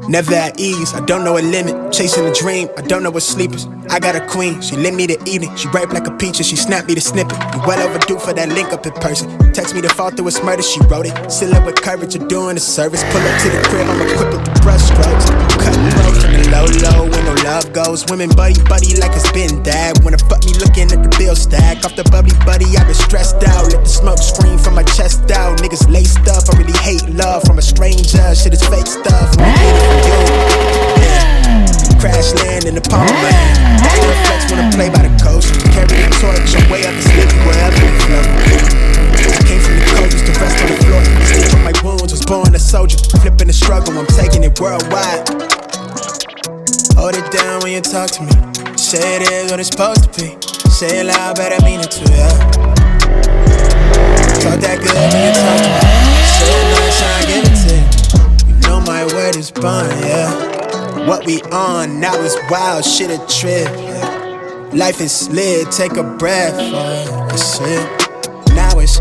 Never at ease, I don't know a limit. Chasing a dream, I don't know what sleepers. I got a queen, she lit me the evening. She ripe like a peach and she snapped me the snippet. You well overdue for that link up in person. Text me to fall through a murder, she wrote it. Still up with courage, you're doing a service. Pull up to the crib, I'm equipped with the brush strokes. Cut throat from the low, where no love goes. Women buddy like it's been dad. Wanna fuck me looking at the bill stack. Off the bubbly buddy, I've been stressed out. Let the smoke scream from my chest out. Niggas laced up, I really hate love from a stranger. Shit is fake stuff. Crash land in the palm of my hand. Still flex when I play by the coast. Carry the torch, I'm way up and sleepy wherever it flow. Came from the coldest, the rest on the floor. Sleep from my wounds, was born a soldier. Flipping the struggle, I'm taking it worldwide. Hold it down when you talk to me. Say it is what it's supposed to be. Say it loud, but I mean it too, yeah. Talk that good when you talk to me. Say it nice and I give it to you. You know my word is bond, yeah. What we on now is wild, shit a trip, yeah. Life is slid, take a breath, that's it. Now it's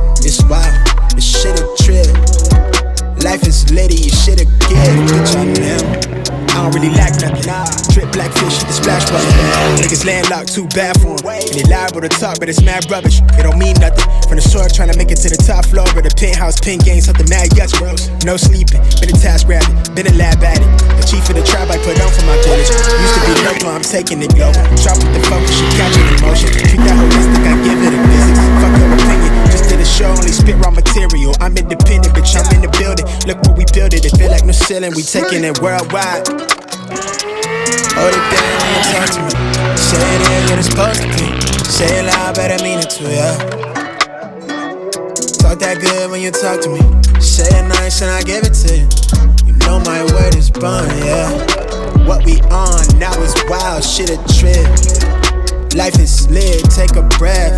wild, this shit a trip. Life is litty, shit a gift, bitch I'm him. I don't really lack nothing, drip black fish, the splash button. Niggas landlocked, too bad for them. And they liable to talk, but it's mad rubbish. It don't mean nothing. From the sword, trying to make it to the top floor. But the penthouse, pink game, something mad yucks, bros. No sleeping, been a task rabbit, been a lab at it. The chief of the tribe I put on for my village. Used to be local, I'm taking it global. Drop with the focus, she catching emotion. Treat that holistic, I give it a visit. Fuck your opinion, just did a show, only spit raw material. I'm independent, bitch, I'm in the building. Look what we built it feel like no ceiling, we taking it worldwide. Hold it down when you talk to me. Say it is what it's supposed to be. Say it loud, but I mean it too, yeah. Talk that good when you talk to me. Say it nice and I give it to you. You know my word is bond, yeah. What we on now is wild, shit a trip. Life is slid, take a breath,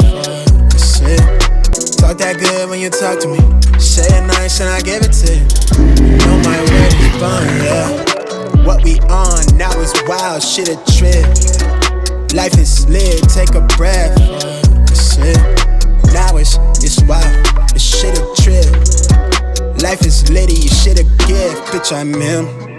that's it. Talk that good when you talk to me. Say it nice and I give it to you. You know my word is bond, yeah. What we on now is wild, shit a trip. Life is slid, take a breath, that's it. Now it's wild, this shit a trip. Life is litty, shit a gift, bitch I'm him.